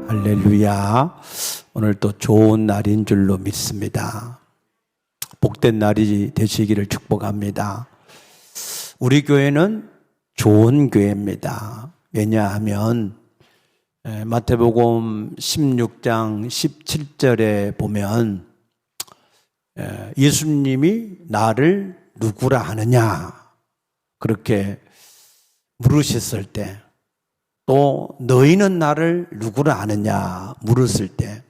할렐루야. 오늘 또 좋은 날인 줄로 믿습니다. 복된 날이 되시기를 축복합니다. 우리 교회는 좋은 교회입니다. 왜냐하면 마태복음 16장 17절에 보면 예수님이 나를 누구라 하느냐 그렇게 물으셨을 때, 또 너희는 나를 누구라 아느냐 물었을 때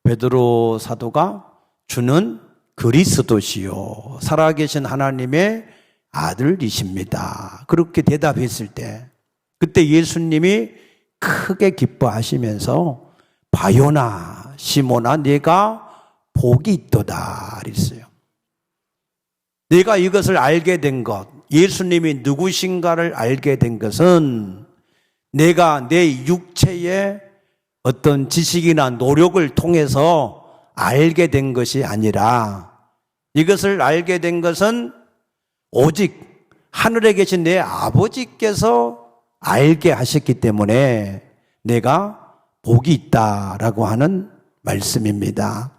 베드로 사도가 주는 그리스도시요 살아계신 하나님의 아들이십니다 그렇게 대답했을 때, 그때 예수님이 크게 기뻐하시면서 바요나 시몬아 네가 복이 있도다 그랬어요. 네가 이것을 알게 된 것, 예수님이 누구신가를 알게 된 것은 내가 내 육체의 어떤 지식이나 노력을 통해서 알게 된 것이 아니라, 이것을 알게 된 것은 오직 하늘에 계신 내 아버지께서 알게 하셨기 때문에 내가 복이 있다라고 하는 말씀입니다.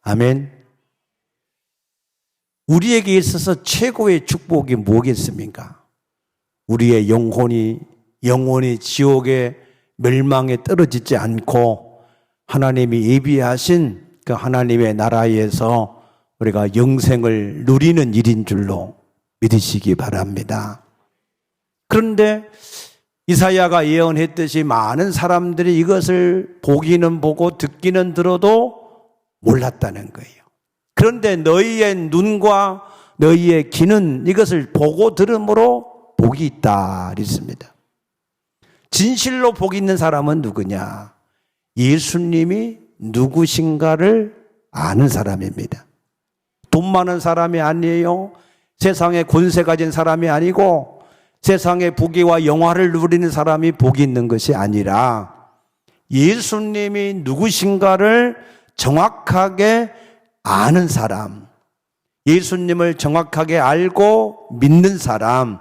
아멘. 우리에게 있어서 최고의 축복이 뭐겠습니까? 우리의 영혼이 지옥의 멸망에 떨어지지 않고 하나님이 예비하신 그 하나님의 나라에서 우리가 영생을 누리는 일인 줄로 믿으시기 바랍니다. 그런데 이사야가 예언했듯이 많은 사람들이 이것을 보기는 보고 듣기는 들어도 몰랐다는 거예요. 그런데 너희의 눈과 너희의 귀는 이것을 보고 들음으로 복이 있다 그랬습니다. 진실로 복이 있는 사람은 누구냐? 예수님이 누구신가를 아는 사람입니다. 돈 많은 사람이 아니에요. 세상에 권세 가진 사람이 아니고 세상의 부귀와 영화를 누리는 사람이 복이 있는 것이 아니라 예수님이 누구신가를 정확하게 아는 사람, 예수님을 정확하게 알고 믿는 사람,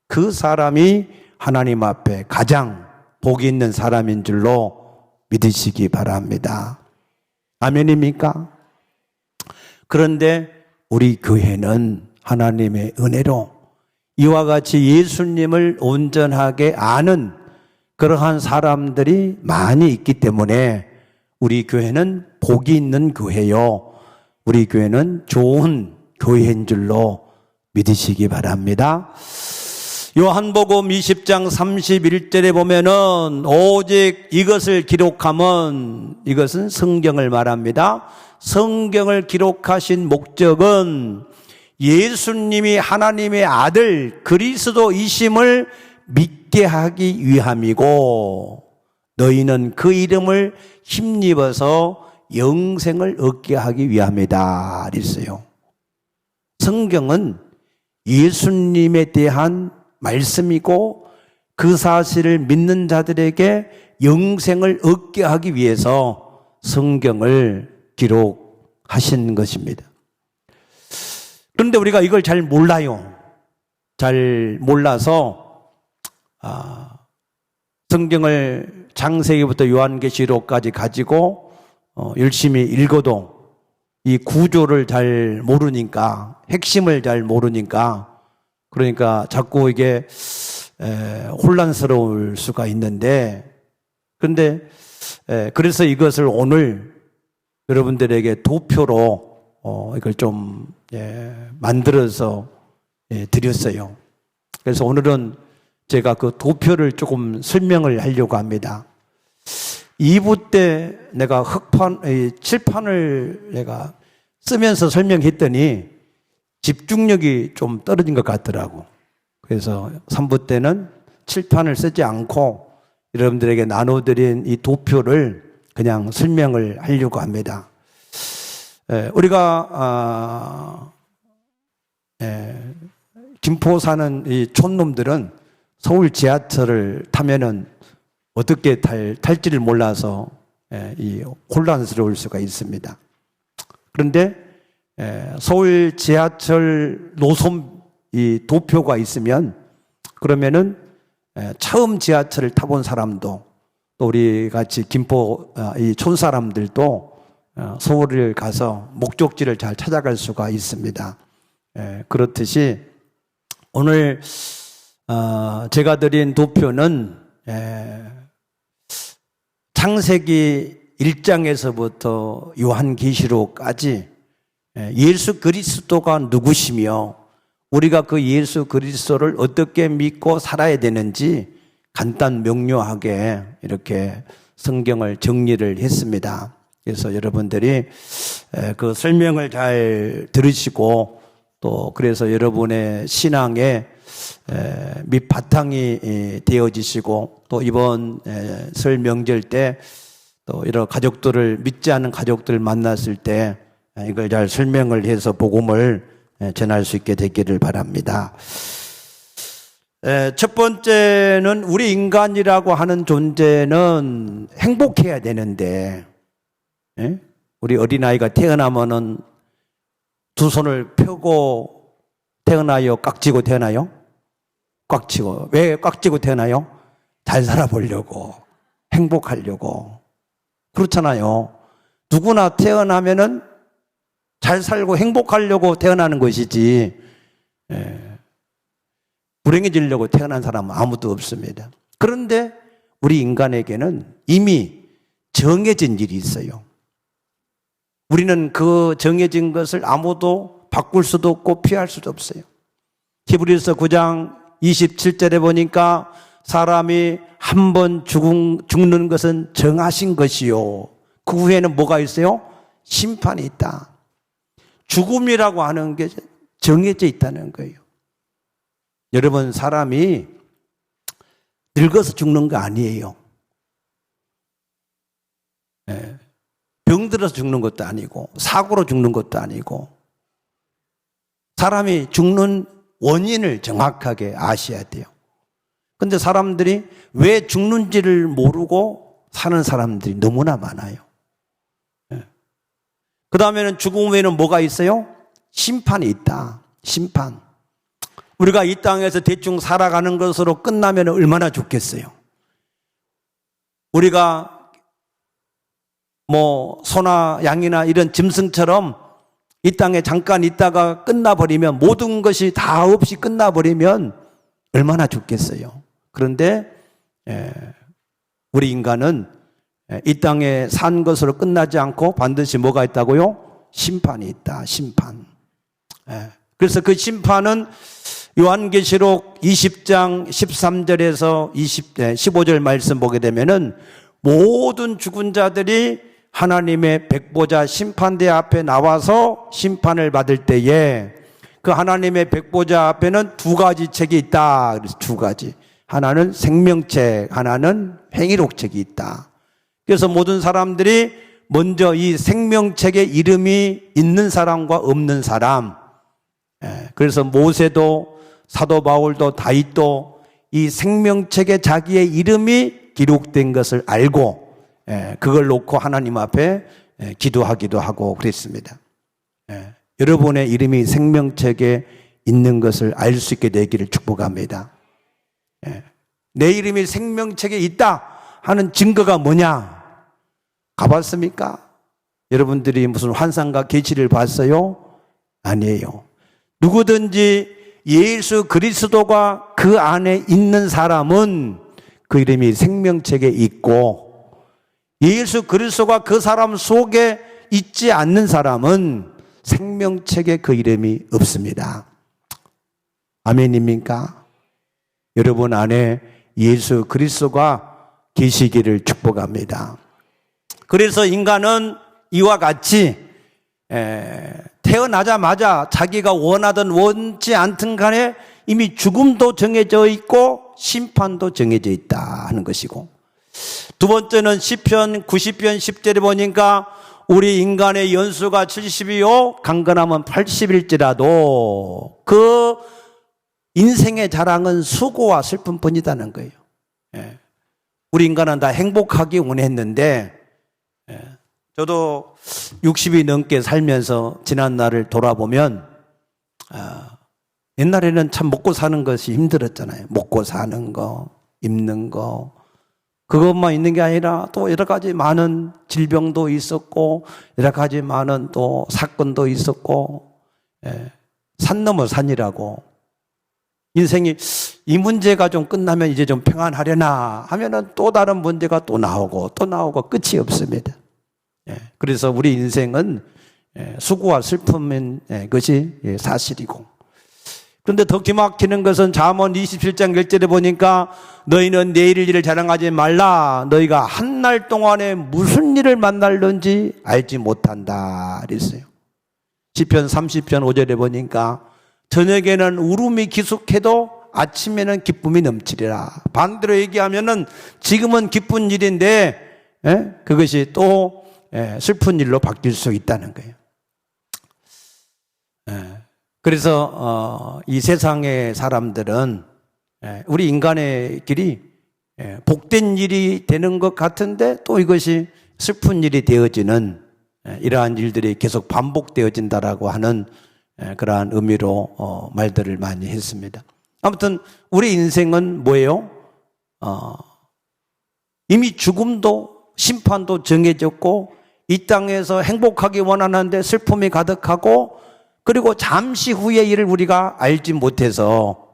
그 사람이 하나님 앞에 가장 복이 있는 사람인 줄로 믿으시기 바랍니다. 아멘입니까? 그런데 우리 교회는 하나님의 은혜로 이와 같이 예수님을 온전하게 아는 그러한 사람들이 많이 있기 때문에 우리 교회는 복이 있는 교회요, 우리 교회는 좋은 교회인 줄로 믿으시기 바랍니다. 요한복음 20장 31절에 보면은 오직 이것을 기록함은, 이것은 성경을 말합니다. 성경을 기록하신 목적은 예수님이 하나님의 아들 그리스도이심을 믿게 하기 위함이고, 너희는 그 이름을 힘입어서 영생을 얻게 하기 위함이다 그랬어요. 성경은 예수님에 대한 말씀이고 그 사실을 믿는 자들에게 영생을 얻게 하기 위해서 성경을 기록하신 것입니다. 그런데 우리가 이걸 잘 몰라요. 잘 몰라서 성경을 창세기부터 요한계시록까지 가지고 열심히 읽어도 이 구조를 잘 모르니까, 핵심을 잘 모르니까, 그러니까 자꾸 이게 혼란스러울 수가 있는데, 그런데 그래서 이것을 오늘 여러분들에게 도표로 이걸 좀 만들어서 드렸어요. 그래서 오늘은 제가 그 도표를 조금 설명을 하려고 합니다. 2부 때 내가 칠판을 내가 쓰면서 설명했더니 집중력이 좀 떨어진 것 같더라고. 그래서 3부 때는 칠판을 쓰지 않고 여러분들에게 나눠드린 이 도표를 그냥 설명을 하려고 합니다. 우리가 김포 사는 이 촌놈들은 서울 지하철을 타면은 어떻게 탈지를 몰라서 이 혼란스러울 수가 있습니다. 그런데 서울 지하철 노선 이 도표가 있으면, 그러면은 처음 지하철을 타본 사람도 또 우리 같이 김포 이 촌 사람들도 서울을 가서 목적지를 잘 찾아갈 수가 있습니다. 그렇듯이 오늘 제가 드린 도표는 창세기 1장에서부터 요한계시록까지 예수 그리스도가 누구시며 우리가 그 예수 그리스도를 어떻게 믿고 살아야 되는지 간단 명료하게 이렇게 성경을 정리를 했습니다. 그래서 여러분들이 그 설명을 잘 들으시고 또 그래서 여러분의 신앙의 밑바탕이 되어지시고 또 이번 설 명절 때 또 이런 가족들을 믿지 않는 가족들 만났을 때 이걸 잘 설명을 해서 복음을 전할 수 있게 되기를 바랍니다. 첫 번째는 우리 인간이라고 하는 존재는 행복해야 되는데 우리 어린아이가 태어나면은 두 손을 펴고 태어나요? 깍지고 태어나요? 깍지고. 왜 깍지고 태어나요? 잘 살아보려고, 행복하려고. 그렇잖아요. 누구나 태어나면은 잘 살고 행복하려고 태어나는 것이지 불행해지려고 태어난 사람은 아무도 없습니다. 그런데 우리 인간에게는 이미 정해진 일이 있어요. 우리는 그 정해진 것을 아무도 바꿀 수도 없고 피할 수도 없어요. 히브리서 9장 27절에 보니까 사람이 한 번 죽는 것은 정하신 것이요. 그 후에는 뭐가 있어요? 심판이 있다. 죽음이라고 하는 게 정해져 있다는 거예요. 여러분, 사람이 늙어서 죽는 거 아니에요. 병들어서 죽는 것도 아니고 사고로 죽는 것도 아니고 사람이 죽는 원인을 정확하게 아셔야 돼요. 그런데 사람들이 왜 죽는지를 모르고 사는 사람들이 너무나 많아요. 그 다음에는 죽음 후에는 뭐가 있어요? 심판이 있다. 심판. 우리가 이 땅에서 대충 살아가는 것으로 끝나면 얼마나 좋겠어요. 우리가 소나 양이나 이런 짐승처럼 이 땅에 잠깐 있다가 끝나버리면 모든 것이 다 없이 끝나버리면 얼마나 좋겠어요. 그런데 우리 인간은 이 땅에 산 것으로 끝나지 않고 반드시 뭐가 있다고요? 심판이 있다. 심판. 그래서 그 심판은 요한계시록 20장 13절에서 15절 말씀 보게 되면은 모든 죽은 자들이 하나님의 백보자 심판대 앞에 나와서 심판을 받을 때에 그 하나님의 백보자 앞에는 두 가지 책이 있다. 그래서 두 가지. 하나는 생명책, 하나는 행위록책이 있다. 그래서 모든 사람들이 먼저 이 생명책에 이름이 있는 사람과 없는 사람, 그래서 모세도 사도 바울도 다윗도 이 생명책에 자기의 이름이 기록된 것을 알고 그걸 놓고 하나님 앞에 기도하기도 하고 그랬습니다. 여러분의 이름이 생명책에 있는 것을 알 수 있게 되기를 축복합니다. 내 이름이 생명책에 있다 하는 증거가 뭐냐? 가봤습니까? 여러분들이 무슨 환상과 계시를 봤어요? 아니에요. 누구든지 예수 그리스도가 그 안에 있는 사람은 그 이름이 생명책에 있고 예수 그리스도가 그 사람 속에 있지 않는 사람은 생명책에 그 이름이 없습니다. 아멘입니까? 여러분 안에 예수 그리스도가 계시기를 축복합니다. 그래서 인간은 이와 같이 태어나자마자 자기가 원하든 원치 않든 간에 이미 죽음도 정해져 있고 심판도 정해져 있다 하는 것이고, 두 번째는 시편 90편 10절에 보니까 우리 인간의 연수가 70이요 강건하면 80일지라도 그 인생의 자랑은 수고와 슬픔뿐이다는 거예요. 우리 인간은 다 행복하기 원했는데 저도 60이 넘게 살면서 지난 날을 돌아보면 옛날에는 참 먹고 사는 것이 힘들었잖아요. 먹고 사는 거, 입는 거, 그것만 있는 게 아니라 또 여러 가지 많은 질병도 있었고 여러 가지 많은 또 사건도 있었고, 산 넘어 산이라고. 인생이 이 문제가 좀 끝나면 이제 좀 평안하려나 하면은 또 다른 문제가 또 나오고 끝이 없습니다. 그래서 우리 인생은 수고와 슬픔인 것이 사실이고, 그런데 더 기막히는 것은 잠언 27장 1절에 보니까 너희는 내일 일을 자랑하지 말라. 너희가 한 날 동안에 무슨 일을 만날는지 알지 못한다 그랬어요. 시편 30편 5절에 보니까 저녁에는 울음이 기숙해도 아침에는 기쁨이 넘치리라. 반대로 얘기하면은 지금은 기쁜 일인데 그것이 또 슬픈 일로 바뀔 수 있다는 거예요. 그래서 이 세상의 사람들은 우리 인간의 길이 복된 일이 되는 것 같은데 또 이것이 슬픈 일이 되어지는 이러한 일들이 계속 반복되어진다라고 하는 그러한 의미로 말들을 많이 했습니다. 아무튼 우리 인생은 뭐예요? 이미 죽음도 심판도 정해졌고 이 땅에서 행복하기 원하는데 슬픔이 가득하고, 그리고 잠시 후의 일을 우리가 알지 못해서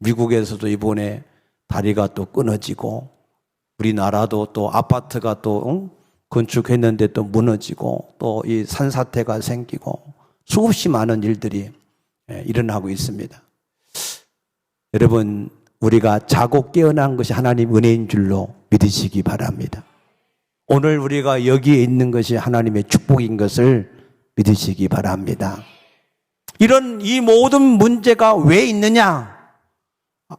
미국에서도 이번에 다리가 또 끊어지고, 우리나라도 또 아파트가 또 건축했는데 또 무너지고, 또 이 산사태가 생기고 수없이 많은 일들이 일어나고 있습니다. 여러분, 우리가 자고 깨어난 것이 하나님 은혜인 줄로 믿으시기 바랍니다. 오늘 우리가 여기에 있는 것이 하나님의 축복인 것을 믿으시기 바랍니다. 이런 이 모든 문제가 왜 있느냐?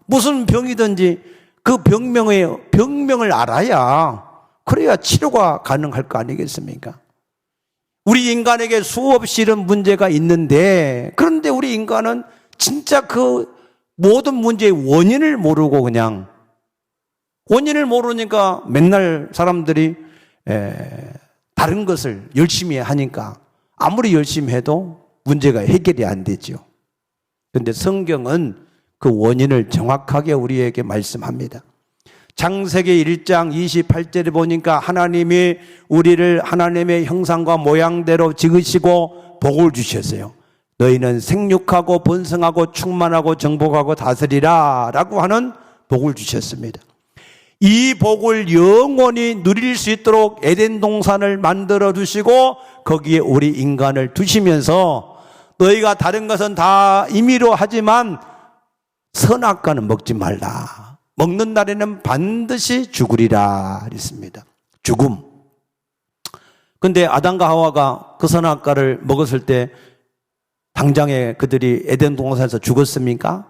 무슨 병이든지 그 병명을 알아야, 그래야 치료가 가능할 거 아니겠습니까? 우리 인간에게 수없이 이런 문제가 있는데, 그런데 우리 인간은 진짜 그 모든 문제의 원인을 모르고 그냥 원인을 모르니까 맨날 사람들이 다른 것을 열심히 하니까 아무리 열심히 해도 문제가 해결이 안 되죠. 그런데 성경은 그 원인을 정확하게 우리에게 말씀합니다. 창세기 1장 28절에 보니까 하나님이 우리를 하나님의 형상과 모양대로 지으시고 복을 주셨어요. 너희는 생육하고 번성하고 충만하고 정복하고 다스리라 라고 하는 복을 주셨습니다. 이 복을 영원히 누릴 수 있도록 에덴 동산을 만들어 주시고 거기에 우리 인간을 두시면서 너희가 다른 것은 다 임의로 하지만 선악과는 먹지 말라. 먹는 날에는 반드시 죽으리라 했습니다. 죽음. 근데 아담과 하와가 그 선악과를 먹었을 때 당장에 그들이 에덴 동산에서 죽었습니까?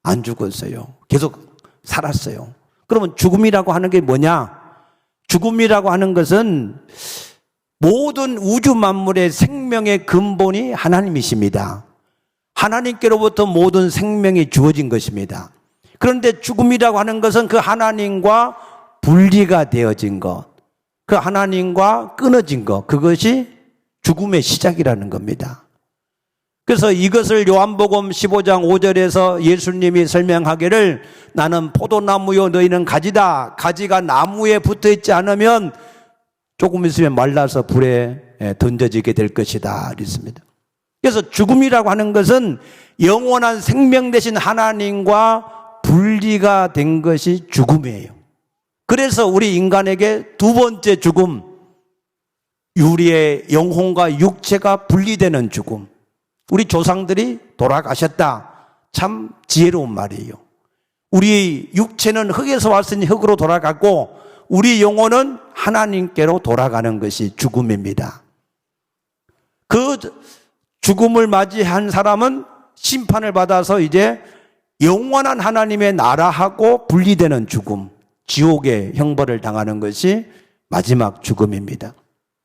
안 죽었어요. 계속 살았어요. 그러면 죽음이라고 하는 게 뭐냐? 죽음이라고 하는 것은 모든 우주 만물의 생명의 근본이 하나님이십니다. 하나님께로부터 모든 생명이 주어진 것입니다. 그런데 죽음이라고 하는 것은 그 하나님과 분리가 되어진 것, 그 하나님과 끊어진 것, 그것이 죽음의 시작이라는 겁니다. 그래서 이것을 요한복음 15장 5절에서 예수님이 설명하기를 나는 포도나무요 너희는 가지다. 가지가 나무에 붙어있지 않으면 조금 있으면 말라서 불에 던져지게 될 것이다 그랬습니다. 그래서 죽음이라고 하는 것은 영원한 생명 되신 하나님과 분리가 된 것이 죽음이에요. 그래서 우리 인간에게 두 번째 죽음, 우리의 영혼과 육체가 분리되는 죽음. 우리 조상들이 돌아가셨다. 참 지혜로운 말이에요. 우리 육체는 흙에서 왔으니 흙으로 돌아가고 우리 영혼은 하나님께로 돌아가는 것이 죽음입니다. 그 죽음을 맞이한 사람은 심판을 받아서 이제 영원한 하나님의 나라하고 분리되는 죽음, 지옥의 형벌을 당하는 것이 마지막 죽음입니다.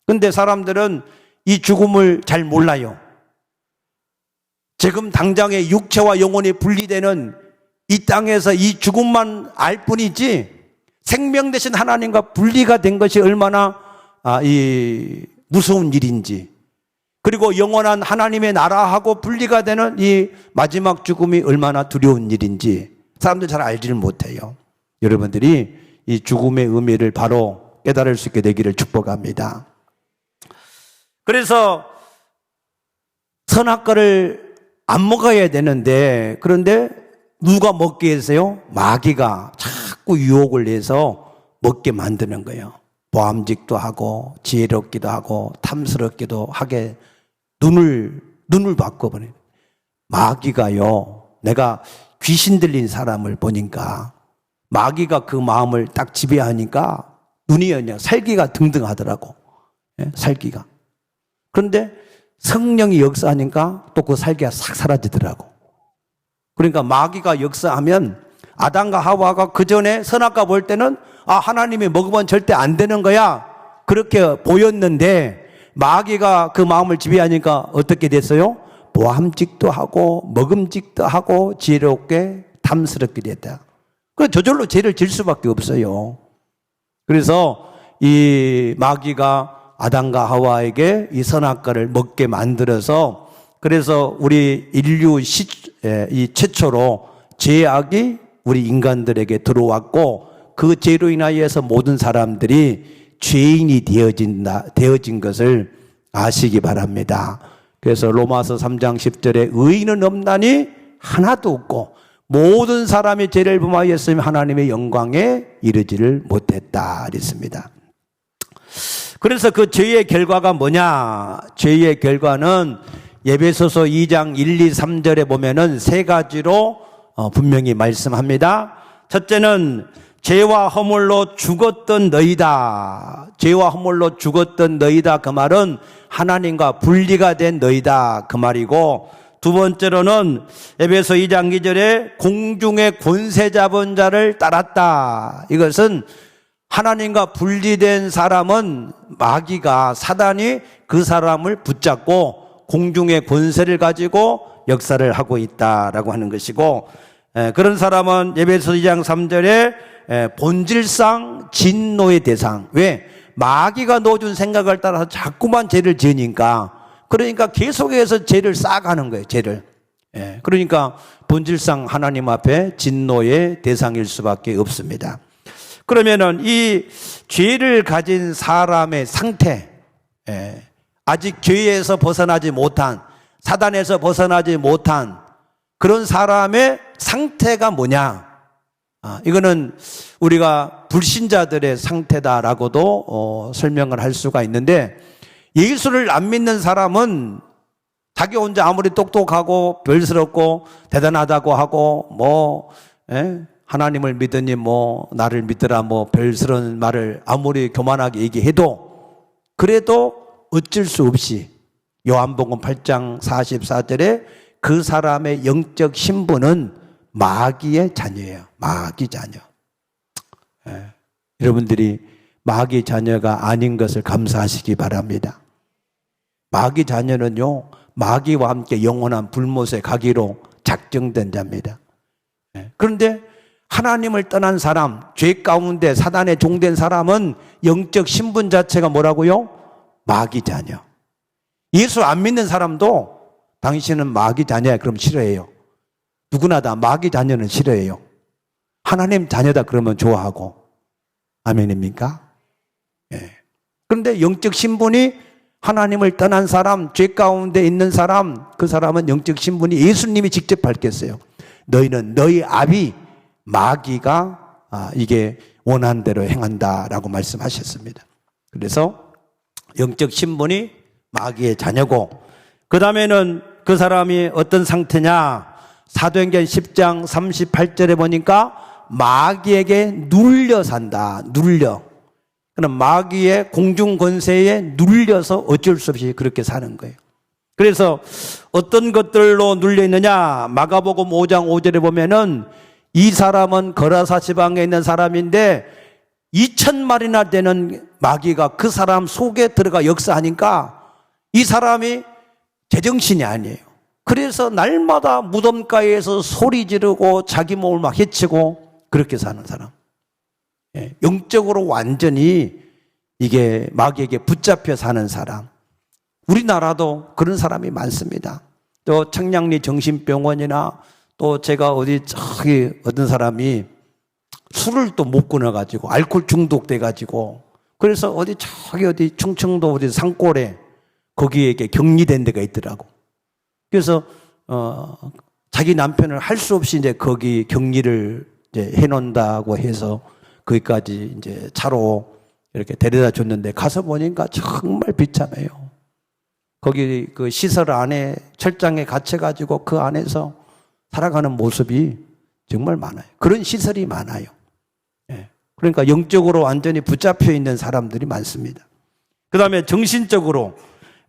그런데 사람들은 이 죽음을 잘 몰라요. 지금 당장의 육체와 영혼이 분리되는 이 땅에서 이 죽음만 알 뿐이지 생명 되신 하나님과 분리가 된 것이 얼마나 무서운 일인지, 그리고 영원한 하나님의 나라하고 분리가 되는 이 마지막 죽음이 얼마나 두려운 일인지 사람들 잘 알지를 못해요. 여러분들이 이 죽음의 의미를 바로 깨달을 수 있게 되기를 축복합니다. 그래서 선악과를 안 먹어야 되는데, 그런데 누가 먹게 해서요? 마귀가 자꾸 유혹을 해서 먹게 만드는 거예요. 보암직도 하고 지혜롭기도 하고 탐스럽기도 하게 눈을 바꿔버려요. 마귀가요, 내가 귀신 들린 사람을 보니까 마귀가 그 마음을 딱 지배하니까 눈이 그냥 살기가 등등하더라고. 예? 살기가. 그런데 성령이 역사하니까 또 그 살기가 싹 사라지더라고. 그러니까 마귀가 역사하면 아담과 하와가 그 전에 선악과 볼 때는 하나님이 먹으면 절대 안 되는 거야, 그렇게 보였는데 마귀가 그 마음을 지배하니까 어떻게 됐어요? 보암직도 하고 먹음직도 하고 지혜롭게 탐스럽게 됐다. 그래서 저절로 죄를 질 수밖에 없어요. 그래서 이 마귀가 아담과 하와에게 이 선악과를 먹게 만들어서, 그래서 우리 인류 이 최초로 죄악이 우리 인간들에게 들어왔고, 그 죄로 인하여서 모든 사람들이 죄인이 되어진 것을 아시기 바랍니다. 그래서 로마서 3장 10절에 의인은 없나니 하나도 없고 모든 사람이 죄를 범하였으면 하나님의 영광에 이르지를 못했다 그랬습니다. 그래서 그 죄의 결과가 뭐냐? 죄의 결과는 에베소서 2장 1, 2, 3절에 보면은 세 가지로 분명히 말씀합니다. 첫째는 죄와 허물로 죽었던 너희다. 죄와 허물로 죽었던 너희다. 그 말은 하나님과 분리가 된 너희다. 그 말이고, 두 번째로는 에베소 2장 2절에 공중의 권세 잡은 자를 따랐다. 이것은 하나님과 분리된 사람은 마귀가, 사단이 그 사람을 붙잡고 공중의 권세를 가지고 역사를 하고 있다라고 하는 것이고, 그런 사람은 에베소 2장 3절에 본질상 진노의 대상. 왜? 마귀가 넣어준 생각을 따라서 자꾸만 죄를 지으니까, 그러니까 계속해서 죄를 쌓아가는 거예요, 죄를. 그러니까 본질상 하나님 앞에 진노의 대상일 수밖에 없습니다. 그러면은 이 죄를 가진 사람의 상태, 아직 죄에서 벗어나지 못한, 사단에서 벗어나지 못한 그런 사람의 상태가 뭐냐? 이거는 우리가 불신자들의 상태다라고도 설명을 할 수가 있는데, 예수를 안 믿는 사람은 자기 혼자 아무리 똑똑하고 별스럽고 대단하다고 하고 하나님을 믿으니 나를 믿으라 별스러운 말을 아무리 교만하게 얘기해도, 그래도 어쩔 수 없이 요한복음 8장 44절에 그 사람의 영적 신분은 마귀의 자녀예요. 마귀 자녀. 여러분들이 마귀 자녀가 아닌 것을 감사하시기 바랍니다. 마귀 자녀는요, 마귀와 함께 영원한 불못에 가기로 작정된 자입니다. 그런데 하나님을 떠난 사람, 죄 가운데 사단에 종된 사람은 영적 신분 자체가 뭐라고요? 마귀 자녀. 예수 안 믿는 사람도 당신은 마귀 자녀야 그럼 싫어해요. 누구나 다 마귀 자녀는 싫어해요. 하나님 자녀다 그러면 좋아하고. 아멘입니까? 그런데 영적 신분이 하나님을 떠난 사람, 죄 가운데 있는 사람, 그 사람은 영적 신분이 예수님이 직접 밝혔어요. 너희는 너희 아비 마귀가 이게 원하는 대로 행한다라고 말씀하셨습니다. 그래서 영적 신분이 마귀의 자녀고, 그 다음에는 그 사람이 어떤 상태냐? 사도행전 10장 38절에 보니까 마귀에게 눌려 산다. 눌려. 그럼 마귀의 공중 권세에 눌려서 어쩔 수 없이 그렇게 사는 거예요. 그래서 어떤 것들로 눌려 있느냐? 마가복음 5장 5절에 보면은 이 사람은 거라사 지방에 있는 사람인데 2,000마리나 되는 마귀가 그 사람 속에 들어가 역사하니까 이 사람이 제정신이 아니에요. 그래서 날마다 무덤가에서 소리 지르고 자기 몸을 막 해치고 그렇게 사는 사람. 영적으로 완전히 이게 마귀에게 붙잡혀 사는 사람. 우리나라도 그런 사람이 많습니다. 또 청량리 정신병원이나 또 제가 어디 저기 어떤 사람이 술을 또 못 끊어가지고 알코올 중독돼가지고 그래서 어디 충청도 어디 산골에 거기에 이렇게 격리된 데가 있더라고. 그래서 자기 남편을 할 수 없이 이제 거기 격리를 이제 해놓는다고 해서 거기까지 이제 차로 이렇게 데려다 줬는데 가서 보니까 정말 비참해요. 거기 그 시설 안에 철장에 갇혀가지고 그 안에서 살아가는 모습이 정말 많아요. 그런 시설이 많아요. 예. 그러니까 영적으로 완전히 붙잡혀 있는 사람들이 많습니다. 그 다음에 정신적으로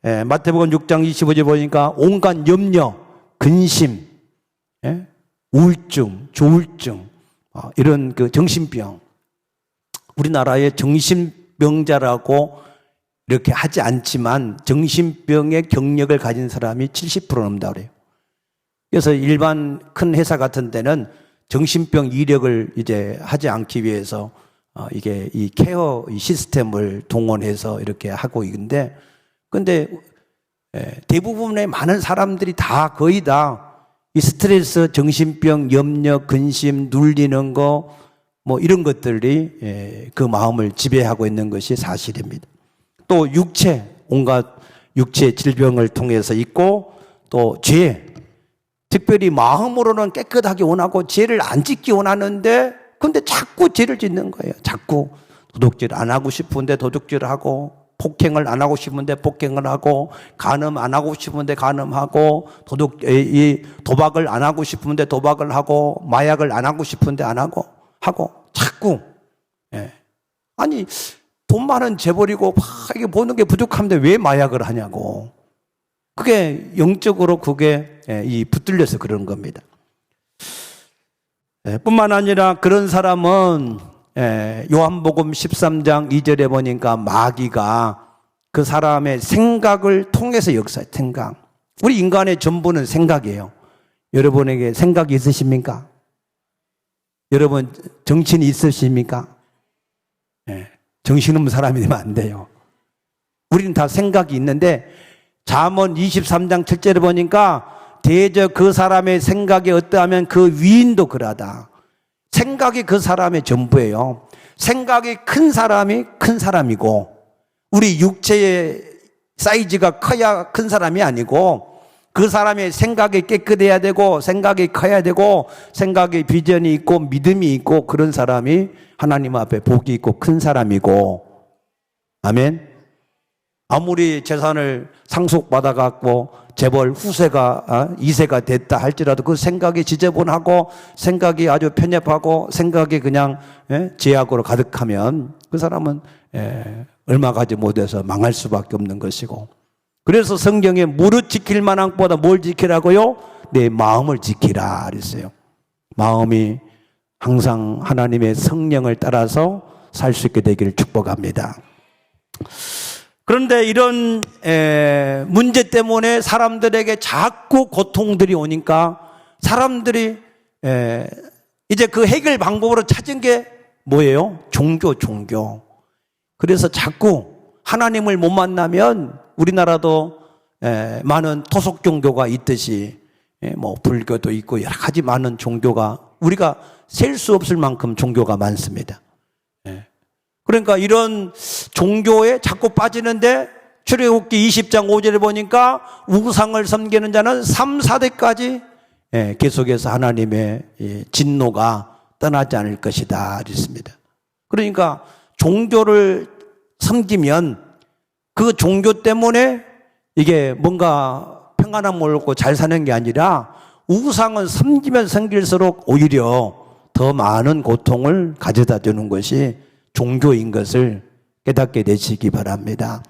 마태복음 6장 25절 보니까 온갖 염려, 근심, 우울증, 조울증 이런 그 정신병. 우리나라에 정신병자라고 이렇게 하지 않지만 정신병의 경력을 가진 사람이 70% 넘는다 그래요. 그래서 일반 큰 회사 같은 데는 정신병 이력을 이제 하지 않기 위해서 이게 이 케어 시스템을 동원해서 이렇게 하고 있는데, 근데 대부분의 많은 사람들이 다 거의 다 이 스트레스, 정신병, 염려, 근심, 눌리는 거 뭐 이런 것들이 그 마음을 지배하고 있는 것이 사실입니다. 또 육체, 온갖 육체 질병을 통해서 있고 또 죄, 특별히 마음으로는 깨끗하게 원하고 죄를 안 짓기 원하는데 근데 자꾸 죄를 짓는 거예요. 자꾸 도둑질 안 하고 싶은데 도둑질을 하고, 폭행을 안 하고 싶은데 폭행을 하고, 간음 안 하고 싶은데 간음하고, 도박을 안 하고 싶은데 도박을 하고, 마약을 안 하고 싶은데 안 하고 자꾸 아니 돈 많은 재벌이고 이게 보는 게 부족한데 왜 마약을 하냐고. 그게 영적으로 그게 붙들려서 그런 겁니다. 뿐만 아니라 그런 사람은 요한복음 13장 2절에 보니까 마귀가 그 사람의 생각을 통해서 역사해. 생각. 우리 인간의 전부는 생각이에요. 여러분에게 생각이 있으십니까? 여러분 정신이 있으십니까? 정신없는 사람이 되면 안 돼요. 우리는 다 생각이 있는데 잠언 23장 7절에 보니까 대저 그 사람의 생각이 어떠하면 그 위인도 그러하다. 생각이 그 사람의 전부예요. 생각이 큰 사람이 큰 사람이고, 우리 육체의 사이즈가 커야 큰 사람이 아니고, 그 사람의 생각이 깨끗해야 되고, 생각이 커야 되고, 생각에 비전이 있고 믿음이 있고, 그런 사람이 하나님 앞에 복이 있고 큰 사람이고. 아멘. 아무리 재산을 상속받아갖고 재벌 후세가 2세가 됐다 할지라도 그 생각이 지저분하고 생각이 아주 편협하고 생각이 그냥 제약으로 가득하면 그 사람은 얼마 가지 못해서 망할 수밖에 없는 것이고. 그래서 성경에 무릇 지킬 만한 것보다 뭘 지키라고요? 내 마음을 지키라 그랬어요. 마음이 항상 하나님의 성령을 따라서 살 수 있게 되기를 축복합니다. 그런데 이런 문제 때문에 사람들에게 자꾸 고통들이 오니까 사람들이 이제 그 해결 방법으로 찾은 게 뭐예요? 종교. 그래서 자꾸 하나님을 못 만나면 우리나라도 많은 토속 종교가 있듯이 뭐 불교도 있고 여러 가지 많은 종교가, 우리가 셀 수 없을 만큼 종교가 많습니다. 그러니까 이런 종교에 자꾸 빠지는데 출애굽기 20장 5절에 보니까 우상을 섬기는 자는 3, 4대까지 계속해서 하나님의 진노가 떠나지 않을 것이다 그랬습니다. 그러니까 종교를 섬기면 그 종교 때문에 이게 뭔가 평안함을 얻고 잘 사는 게 아니라 우상은 섬기면 섬길수록 오히려 더 많은 고통을 가져다 주는 것이 종교인 것을 깨닫게 되시기 바랍니다.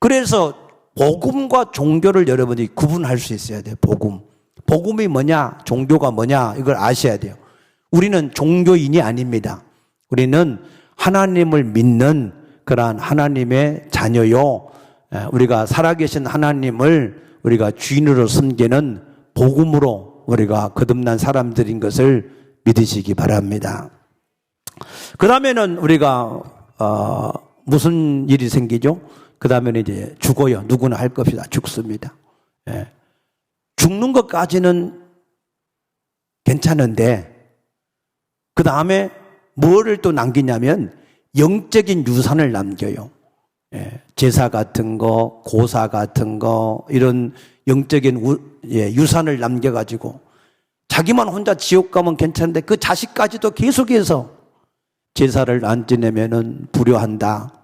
그래서 복음과 종교를 여러분이 구분할 수 있어야 돼요. 복음이 뭐냐, 종교가 뭐냐, 이걸 아셔야 돼요. 우리는 종교인이 아닙니다. 우리는 하나님을 믿는 그러한 하나님의 자녀요. 우리가 살아계신 하나님을 우리가 주인으로 섬기는 복음으로 우리가 거듭난 사람들인 것을 믿으시기 바랍니다. 그 다음에는 우리가 무슨 일이 생기죠? 그 다음에는 이제 죽어요. 누구나 할 것이다. 죽습니다. 죽는 것까지는 괜찮은데 그 다음에 뭐를 또 남기냐면 영적인 유산을 남겨요. 제사 같은 거, 고사 같은 거, 이런 영적인 유산을 남겨가지고 자기만 혼자 지옥 가면 괜찮은데 그 자식까지도 계속해서 제사를 안 지내면은 불효한다.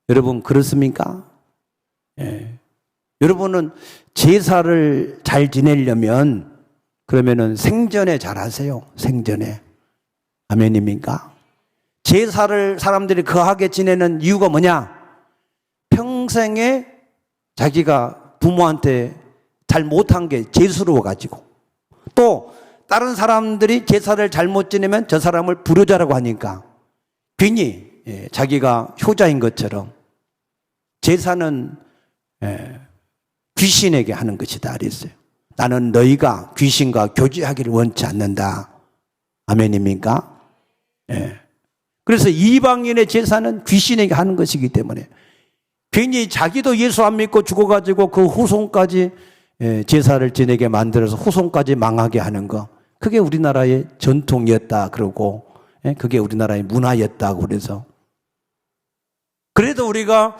여러분 그렇습니까? 여러분은 제사를 잘 지내려면 그러면은 생전에 잘 하세요. 생전에. 아멘입니까? 제사를 사람들이 거하게 지내는 이유가 뭐냐? 평생에 자기가 부모한테 잘 못한 게 죄스러워가지고, 또 다른 사람들이 제사를 잘못 지내면 저 사람을 불효자라고 하니까 괜히 자기가 효자인 것처럼 제사는 귀신에게 하는 것이다 그랬어요. 나는 너희가 귀신과 교제하기를 원치 않는다. 아멘입니까? 그래서 이방인의 제사는 귀신에게 하는 것이기 때문에 괜히 자기도 예수 안 믿고 죽어가지고 그 후손까지 제사를 지내게 만들어서 후손까지 망하게 하는 거, 그게 우리나라의 전통이었다 그러고 그게 우리나라의 문화였다고 그래서, 그래도 우리가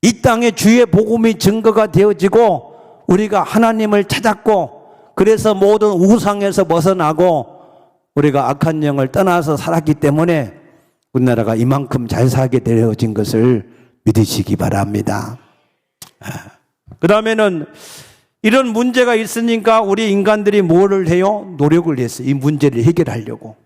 이 땅에 주의 복음이 증거가 되어지고 우리가 하나님을 찾았고 그래서 모든 우상에서 벗어나고 우리가 악한 영을 떠나서 살았기 때문에 우리나라가 이만큼 잘 살게 되어진 것을 믿으시기 바랍니다. 그 다음에는 이런 문제가 있으니까 우리 인간들이 뭐를 해요? 노력을 했어요. 이 문제를 해결하려고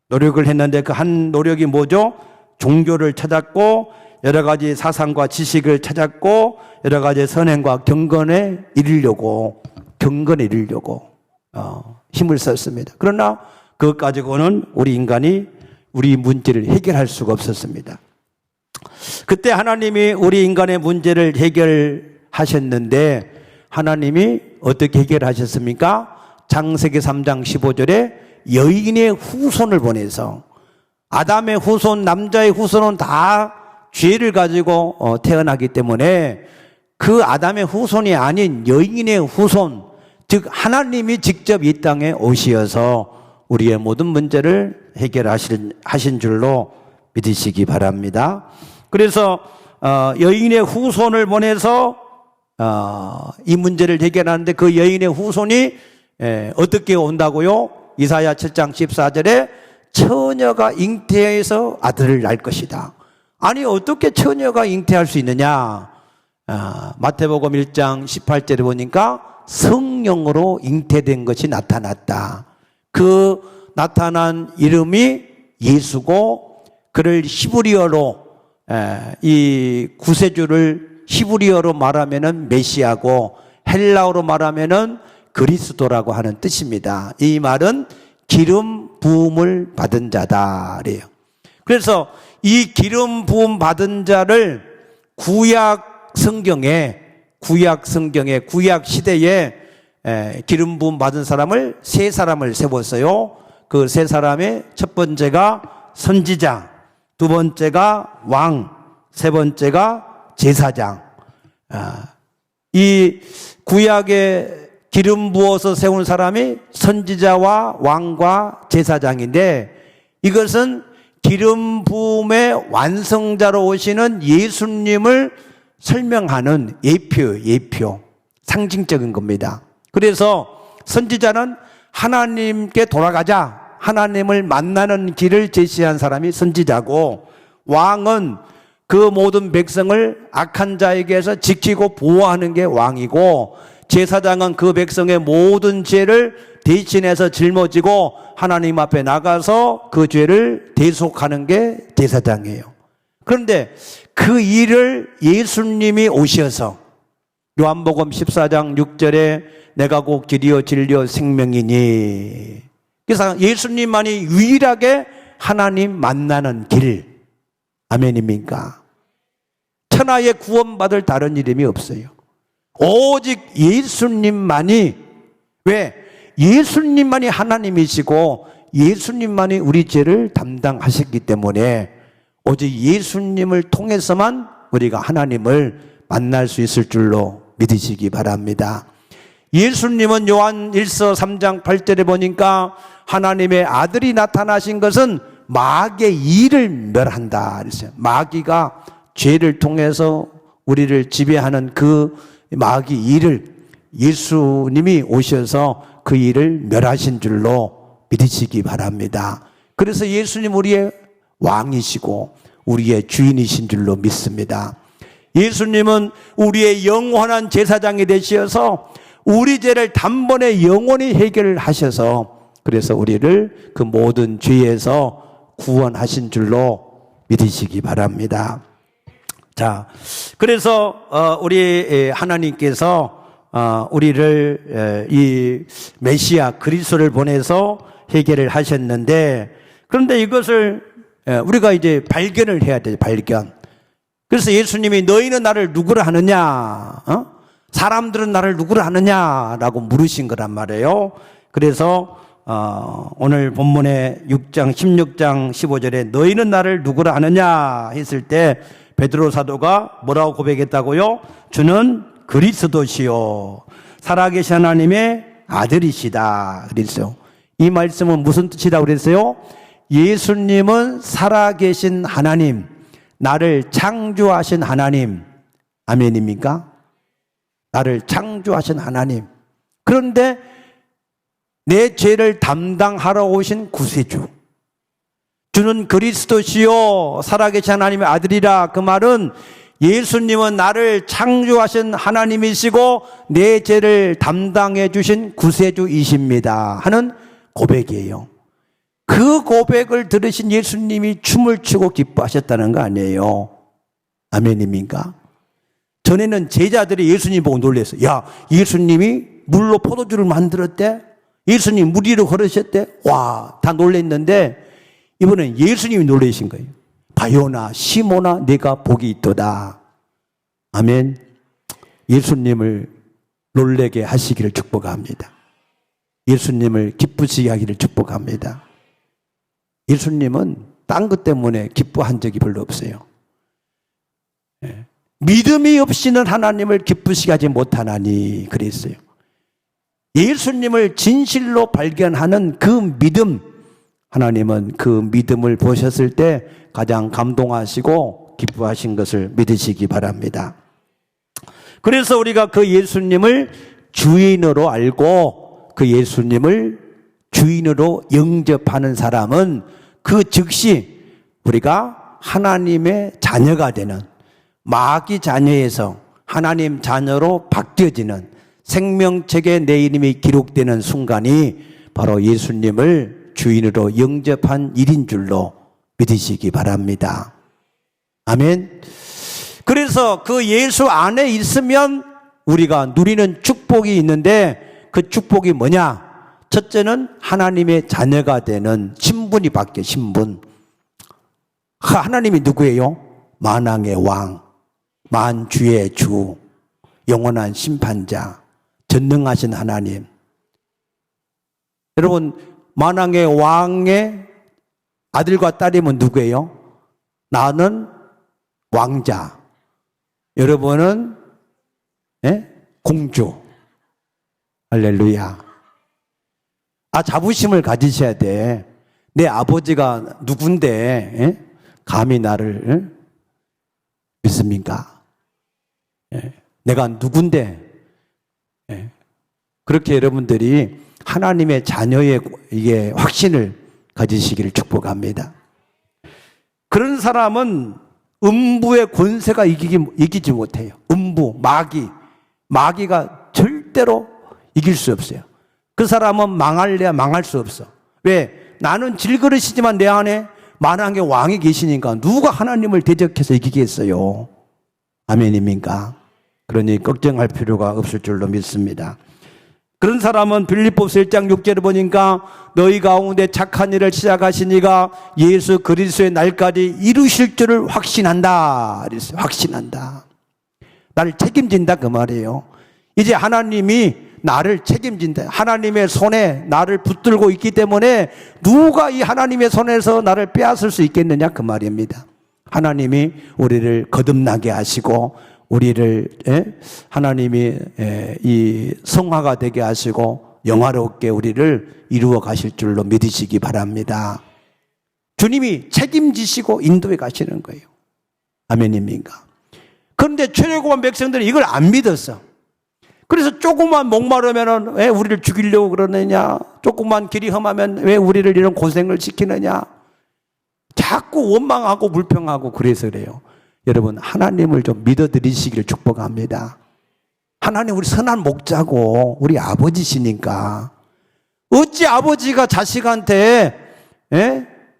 노력을 했는데 그 한 노력이 뭐죠? 종교를 찾았고 여러 가지 사상과 지식을 찾았고 여러 가지 선행과 경건에 이르려고 힘을 썼습니다. 그러나 그것 가지고는 우리 인간이 우리 문제를 해결할 수가 없었습니다. 그때 하나님이 우리 인간의 문제를 해결하셨는데 하나님이 어떻게 해결하셨습니까? 창세기 3장 15절에 여인의 후손을 보내서, 아담의 후손, 남자의 후손은 다 죄를 가지고 태어나기 때문에 그 아담의 후손이 아닌 여인의 후손, 즉 하나님이 직접 이 땅에 오시어서 우리의 모든 문제를 해결하신 줄로 믿으시기 바랍니다. 그래서 여인의 후손을 보내서 이 문제를 해결하는데 그 여인의 후손이 어떻게 온다고요? 이사야 7장 14절에 처녀가 잉태해서 아들을 낳을 것이다. 아니 어떻게 처녀가 잉태할 수 있느냐? 마태복음 1장 18절에 보니까 성령으로 잉태된 것이 나타났다. 그 나타난 이름이 예수고, 그를 히브리어로 이 구세주를 히브리어로 말하면은 메시아고 헬라어로 말하면은 그리스도라고 하는 뜻입니다. 이 말은 기름 부음을 받은 자다 그래요. 그래서 이 기름 부음 받은 자를 구약 성경에 구약 시대에 기름 부음 받은 사람을 세 사람을 세웠어요. 그 세 사람의 첫 번째가 선지자, 두 번째가 왕, 세 번째가 제사장. 이 구약에 기름 부어서 세운 사람이 선지자와 왕과 제사장인데, 이것은 기름 부음의 완성자로 오시는 예수님을 설명하는 예표, 상징적인 겁니다. 그래서 선지자는 하나님께 돌아가자, 하나님을 만나는 길을 제시한 사람이 선지자고, 왕은 그 모든 백성을 악한 자에게서 지키고 보호하는 게 왕이고, 제사장은 그 백성의 모든 죄를 대신해서 짊어지고 하나님 앞에 나가서 그 죄를 대속하는 게 제사장이에요. 그런데 그 일을 예수님이 오셔서 요한복음 14장 6절에 내가 곧 길이요 진리요 생명이니, 그래서 예수님만이 유일하게 하나님 만나는 길. 아멘입니까? 천하에 구원받을 다른 이름이 없어요. 오직 예수님만이, 왜? 예수님만이 하나님이시고 예수님만이 우리 죄를 담당하셨기 때문에 오직 예수님을 통해서만 우리가 하나님을 만날 수 있을 줄로 믿으시기 바랍니다. 예수님은 요한 1서 3장 8절에 보니까 하나님의 아들이 나타나신 것은 마귀의 일을 멸한다 그랬어요. 마귀가 죄를 통해서 우리를 지배하는 그 마귀 일을 예수님이 오셔서 그 일을 멸하신 줄로 믿으시기 바랍니다. 그래서 예수님 우리의 왕이시고 우리의 주인이신 줄로 믿습니다. 예수님은 우리의 영원한 제사장이 되셔서 우리 죄를 단번에 영원히 해결하셔서 그래서 우리를 그 모든 죄에서 구원하신 줄로 믿으시기 바랍니다. 자, 그래서 우리 하나님께서 우리를 이 메시아 그리스도를 보내서 해결을 하셨는데, 그런데 이것을 우리가 이제 발견을 해야 돼요. 발견. 그래서 예수님이 너희는 나를 누구라 하느냐? 사람들은 나를 누구라 하느냐라고 물으신 거란 말이에요. 그래서 오늘 본문의 16장 15절에 너희는 나를 누구라 하느냐 했을 때 베드로 사도가 뭐라고 고백했다고요? 주는 그리스도시요 살아계신 하나님의 아들이시다 그랬어요. 이 말씀은 무슨 뜻이라고 그랬어요? 예수님은 살아계신 하나님, 나를 창조하신 하나님, 아멘입니까? 나를 창조하신 하나님. 그런데 내 죄를 담당하러 오신 구세주, 주는 그리스도시요 살아계신 하나님의 아들이라. 그 말은 예수님은 나를 창조하신 하나님이시고 내 죄를 담당해 주신 구세주이십니다 하는 고백이에요. 그 고백을 들으신 예수님이 춤을 추고 기뻐하셨다는 거 아니에요. 아멘입니까? 전에는 제자들이 예수님 보고 놀랐어요. 야, 예수님이 물로 포도주를 만들었대? 예수님 물 위로 걸으셨대? 와, 다 놀랐는데 이번엔 예수님이 놀라신 거예요. 바요나 시모나 내가 복이 있도다. 아멘. 예수님을 놀라게 하시기를 축복합니다. 예수님을 기쁘시게 하기를 축복합니다. 예수님은 딴 것 때문에 기뻐한 적이 별로 없어요. 믿음이 없이는 하나님을 기쁘시게 하지 못하나니 그랬어요. 예수님을 진실로 발견하는 그 믿음, 하나님은 그 믿음을 보셨을 때 가장 감동하시고 기뻐하신 것을 믿으시기 바랍니다. 그래서 우리가 그 예수님을 주인으로 알고 그 예수님을 주인으로 영접하는 사람은 그 즉시 우리가 하나님의 자녀가 되는, 마귀 자녀에서 하나님 자녀로 바뀌어지는 생명책에 내 이름이 기록되는 순간이 바로 예수님을 주인으로 영접한 일인 줄로 믿으시기 바랍니다. 아멘. 그래서 그 예수 안에 있으면 우리가 누리는 축복이 있는데 그 축복이 뭐냐? 첫째는 하나님의 자녀가 되는 신분이 바뀌어요. 신분. 하나님이 누구예요? 만왕의 왕, 만주의 주, 영원한 심판자, 전능하신 하나님. 여러분, 만왕의 왕의 아들과 딸이면 누구예요? 나는 왕자, 여러분은 공주. 할렐루야. 자부심을 가지셔야 돼. 내 아버지가 누군데 감히 나를 믿습니까? 내가 누군데? 그렇게 여러분들이 하나님의 자녀의 이게 확신을 가지시기를 축복합니다. 그런 사람은 음부의 권세가 이기지 못해요. 음부, 마귀가 절대로 이길 수 없어요. 그 사람은 망할래야 망할 수 없어. 왜? 나는 질그릇이지만 내 안에 만왕의 왕이 계시니까 누가 하나님을 대적해서 이기겠어요? 아멘입니까? 그러니 걱정할 필요가 없을 줄로 믿습니다. 그런 사람은 빌립보서 1장 6절에 보니까 너희 가운데 착한 일을 시작하시니가 예수 그리스도의 날까지 이루실 줄을 확신한다. 그랬어요. 확신한다. 나를 책임진다 그 말이에요. 이제 하나님이 나를 책임진다. 하나님의 손에 나를 붙들고 있기 때문에 누가 이 하나님의 손에서 나를 빼앗을 수 있겠느냐 그 말입니다. 하나님이 우리를 거듭나게 하시고 우리를 하나님이 이 성화가 되게 하시고 영화롭게 우리를 이루어 가실 줄로 믿으시기 바랍니다. 주님이 책임지시고 인도해 가시는 거예요. 아멘입니까? 그런데 출애굽한 백성들은 이걸 안 믿었어. 그래서 조금만 목마르면 왜 우리를 죽이려고 그러느냐, 조금만 길이 험하면 왜 우리를 이런 고생을 시키느냐, 자꾸 원망하고 불평하고 그래서 그래요. 여러분, 하나님을 좀 믿어드리시기를 축복합니다. 하나님 우리 선한 목자고 우리 아버지시니까 어찌 아버지가 자식한테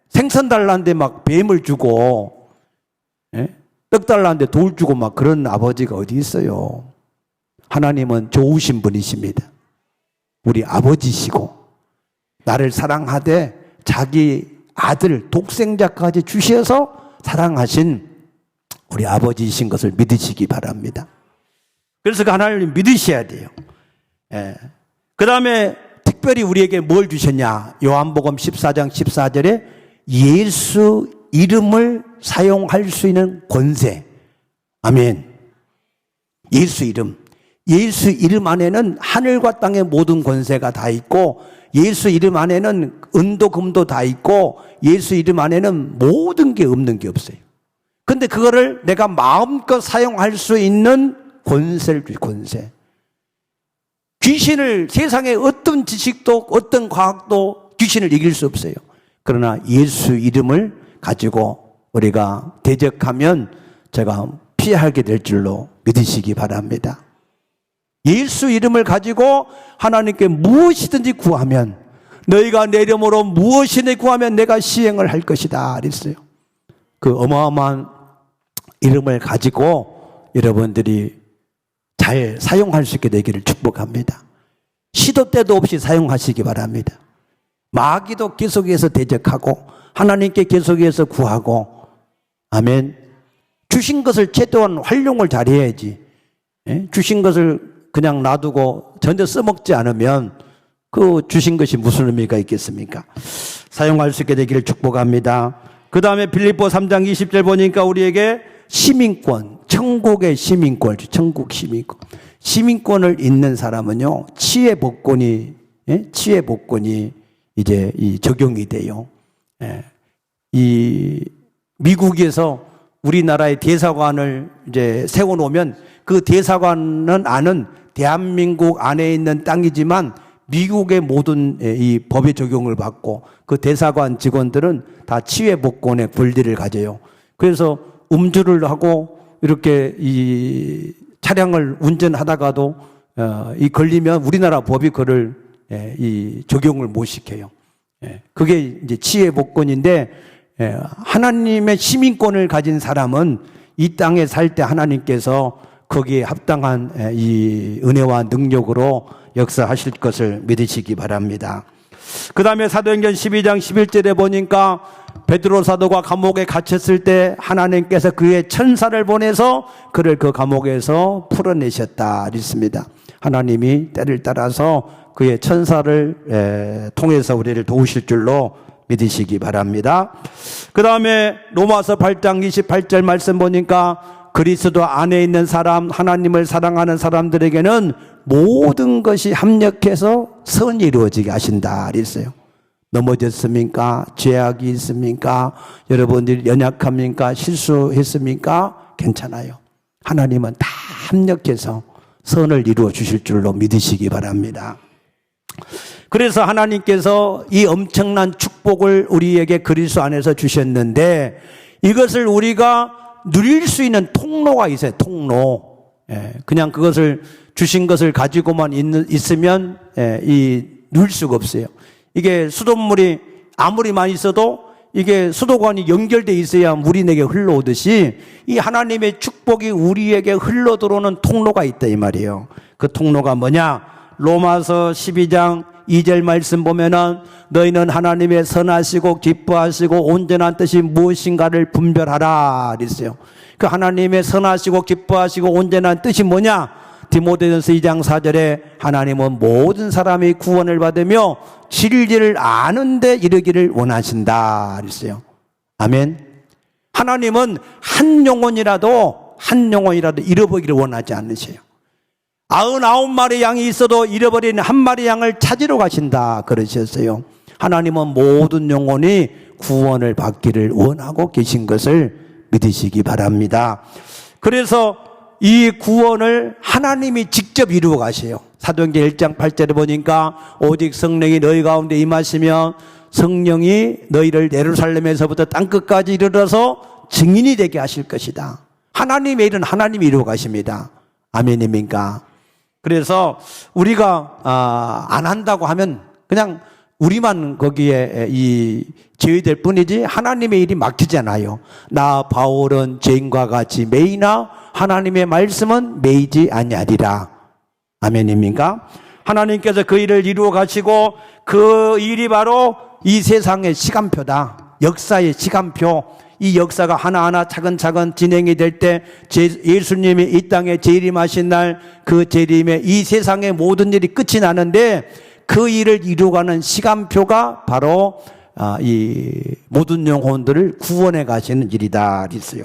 생선 달라는데 막 뱀을 주고 떡 달라는데 돌 주고 막 그런 아버지가 어디 있어요. 하나님은 좋으신 분이십니다. 우리 아버지시고 나를 사랑하되 자기 아들 독생자까지 주셔서 사랑하신 우리 아버지이신 것을 믿으시기 바랍니다. 그래서 그 하나님을 믿으셔야 돼요. 그 다음에 특별히 우리에게 뭘 주셨냐? 요한복음 14장 14절에 예수 이름을 사용할 수 있는 권세. 아멘. 예수 이름. 예수 이름 안에는 하늘과 땅의 모든 권세가 다 있고, 예수 이름 안에는 은도 금도 다 있고, 예수 이름 안에는 모든 게 없는 게 없어요. 근데 그거를 내가 마음껏 사용할 수 있는 권세를 주죠. 권세. 귀신을, 세상의 어떤 지식도 어떤 과학도 귀신을 이길 수 없어요. 그러나 예수 이름을 가지고 우리가 대적하면 제가 피하게 될 줄로 믿으시기 바랍니다. 예수 이름을 가지고 하나님께 무엇이든지 구하면, 너희가 내 이름으로 무엇이든지 구하면 내가 시행을 할 것이다 그랬어요. 그 어마어마한 이름을 가지고 여러분들이 잘 사용할 수 있게 되기를 축복합니다. 시도 때도 없이 사용하시기 바랍니다. 마귀도 계속해서 대적하고 하나님께 계속해서 구하고, 아멘. 주신 것을 최대한 활용을 잘해야지. 주신 것을 그냥 놔두고 전혀 써먹지 않으면 그 주신 것이 무슨 의미가 있겠습니까? 사용할 수 있게 되기를 축복합니다. 그 다음에 빌립보 3장 20절 보니까 우리에게 시민권, 천국의 시민권, 천국 시민권. 시민권을 잇는 사람은요, 치외 복권이 이제 이 적용이 돼요. 이 미국에서 우리나라의 대사관을 이제 세워놓으면 그 대사관은 아는 대한민국 안에 있는 땅이지만 미국의 모든 이 법의 적용을 받고 그 대사관 직원들은 다 치외 복권의 권리를 가져요. 그래서 음주를 하고 이렇게 이 차량을 운전하다가도 이 걸리면 우리나라 법이 그를 이 적용을 못 시켜요. 그게 이제 치외 복권인데, 하나님의 시민권을 가진 사람은 이 땅에 살 때 하나님께서 거기에 합당한 이 은혜와 능력으로 역사하실 것을 믿으시기 바랍니다. 그 다음에 사도행전 12장 11절에 보니까 베드로 사도가 감옥에 갇혔을 때 하나님께서 그의 천사를 보내서 그를 그 감옥에서 풀어내셨다 그랬습니다. 하나님이 때를 따라서 그의 천사를 통해서 우리를 도우실 줄로 믿으시기 바랍니다. 그 다음에 로마서 8장 28절 말씀 보니까 그리스도 안에 있는 사람, 하나님을 사랑하는 사람들에게는 모든 것이 합력해서 선이 이루어지게 하신다 그랬어요. 넘어졌습니까? 죄악이 있습니까? 여러분들이 연약합니까? 실수했습니까? 괜찮아요. 하나님은 다 합력해서 선을 이루어 주실 줄로 믿으시기 바랍니다. 그래서 하나님께서 이 엄청난 축복을 우리에게 그리스도 안에서 주셨는데, 이것을 우리가 누릴 수 있는 통로가 있어요. 통로. 그냥 그것을 주신 것을 가지고만 있으면 누릴 수가 없어요. 이게 수돗물이 아무리 많이 있어도 이게 수도관이 연결되어 있어야 물이 내게 흘러오듯이 이 하나님의 축복이 우리에게 흘러 들어오는 통로가 있다 이 말이에요. 그 통로가 뭐냐? 로마서 12장 2절 말씀 보면은 너희는 하나님의 선하시고 기뻐하시고 온전한 뜻이 무엇인가를 분별하라 그랬어요. 그 하나님의 선하시고 기뻐하시고 온전한 뜻이 뭐냐? 디모데전서 2장 4절에 하나님은 모든 사람이 구원을 받으며 진리를 아는 데 이르기를 원하신다 그랬어요. 아멘. 하나님은 한 영혼이라도 잃어버리기를 원하지 않으세요. 99마리 양이 있어도 잃어버린 한 마리 양을 찾으러 가신다 그러셨어요. 하나님은 모든 영혼이 구원을 받기를 원하고 계신 것을 믿으시기 바랍니다. 그래서 이 구원을 하나님이 직접 이루어 가세요. 사도행전 1장 8절에 보니까 오직 성령이 너희 가운데 임하시면 성령이 너희를 예루살렘에서부터 땅끝까지 이르러서 증인이 되게 하실 것이다. 하나님의 일은 하나님이 이루어 가십니다. 아멘입니까? 그래서 우리가 안 한다고 하면 그냥 우리만 거기에 제외될 뿐이지 하나님의 일이 막히잖아요. 나 바울은 죄인과 같이 매이나 하나님의 말씀은 매이지 아니하리라. 아멘입니까? 하나님께서 그 일을 이루어 가시고 그 일이 바로 이 세상의 시간표다. 역사의 시간표. 이 역사가 하나하나 차근차근 진행이 될 때 예수님이 이 땅에 재림하신 날 그 재림에 이 세상의 모든 일이 끝이 나는데 그 일을 이루어가는 시간표가 바로 이 모든 영혼들을 구원해 가시는 일이다 그랬어요.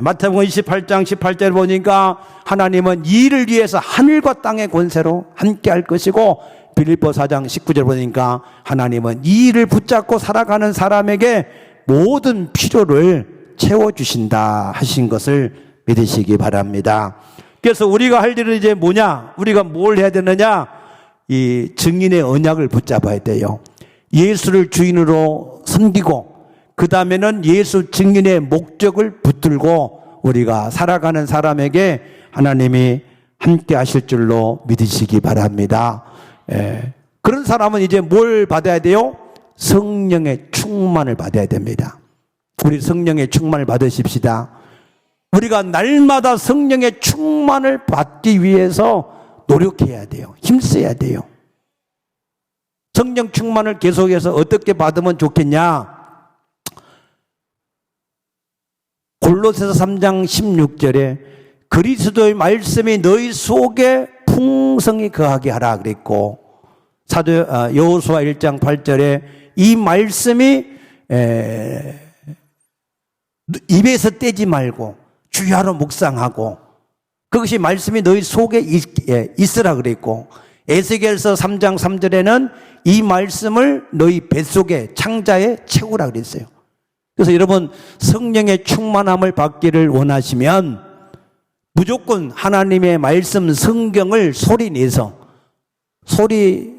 마태복음 28장 18절 보니까 하나님은 이 일을 위해서 하늘과 땅의 권세로 함께 할 것이고 빌립보 4장 19절 보니까 하나님은 이 일을 붙잡고 살아가는 사람에게 모든 필요를 채워주신다 하신 것을 믿으시기 바랍니다. 그래서 우리가 할 일은 이제 뭐냐? 우리가 뭘 해야 되느냐? 이 증인의 언약을 붙잡아야 돼요. 예수를 주인으로 섬기고 그 다음에는 예수 증인의 목적을 붙들고 우리가 살아가는 사람에게 하나님이 함께 하실 줄로 믿으시기 바랍니다. 그런 사람은 이제 뭘 받아야 돼요? 성령의 충만을 받아야 됩니다. 우리 성령의 충만을 받으십시다. 우리가 날마다 성령의 충만을 받기 위해서 노력해야 돼요. 힘써야 돼요. 성령 충만을 계속해서 어떻게 받으면 좋겠냐? 골로새서 3장 16절에 그리스도의 말씀이 너희 속에 풍성히 거하게 하라 그랬고 사도 여호수아 1장 8절에 이 말씀이 입에서 떼지 말고 주야로 묵상하고 그것이 말씀이 너희 속에 있으라 그랬고 에스겔서 3장 3절에는 이 말씀을 너희 뱃속에 창자에 채우라 그랬어요. 그래서 여러분 성령의 충만함을 받기를 원하시면 무조건 하나님의 말씀 성경을 소리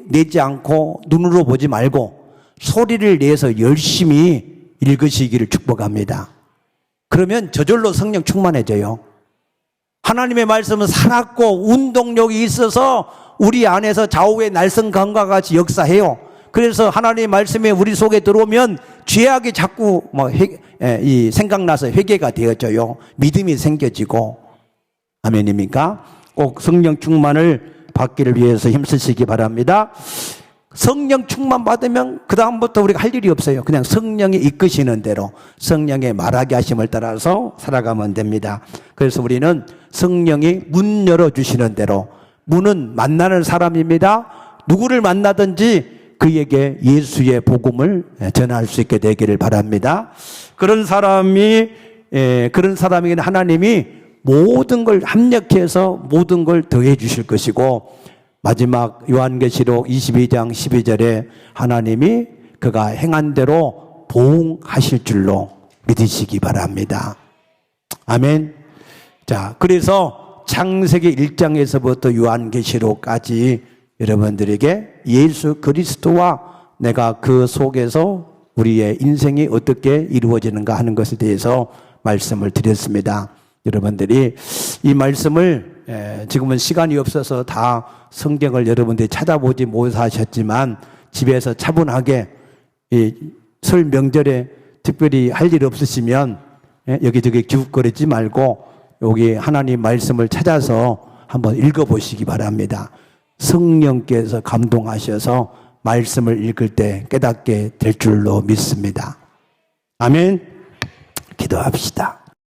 내지 않고 눈으로 보지 말고 소리를 내서 열심히 읽으시기를 축복합니다. 그러면 저절로 성령 충만해져요. 하나님의 말씀은 살았고 운동력이 있어서 우리 안에서 좌우의 날성강과 같이 역사해요. 그래서 하나님의 말씀이 우리 속에 들어오면 죄악이 자꾸 생각나서 회개가 되어져요. 믿음이 생겨지고. 아멘입니까? 꼭 성령 충만을 받기를 위해서 힘쓰시기 바랍니다. 성령 충만 받으면 그 다음부터 우리가 할 일이 없어요. 그냥 성령이 이끄시는 대로 성령의 말하게 하심을 따라서 살아가면 됩니다. 그래서 우리는 성령이 문 열어주시는 대로 문은 만나는 사람입니다. 누구를 만나든지 그에게 예수의 복음을 전할 수 있게 되기를 바랍니다. 그런 사람에게는 하나님이 모든 걸 합력해서 모든 걸 더해 주실 것이고 마지막 요한계시록 22장 12절에 하나님이 그가 행한 대로 보응하실 줄로 믿으시기 바랍니다. 아멘. 자, 그래서 창세기 1장에서부터 요한계시록까지 여러분들에게 예수 그리스도와 내가 그 속에서 우리의 인생이 어떻게 이루어지는가 하는 것에 대해서 말씀을 드렸습니다. 여러분들이 이 말씀을 지금은 시간이 없어서 다 성경을 여러분들이 찾아보지 못하셨지만 집에서 차분하게 이 설 명절에 특별히 할 일 없으시면 여기저기 기웃거리지 말고 여기 하나님 말씀을 찾아서 한번 읽어보시기 바랍니다. 성령께서 감동하셔서 말씀을 읽을 때 깨닫게 될 줄로 믿습니다. 아멘. 기도합시다.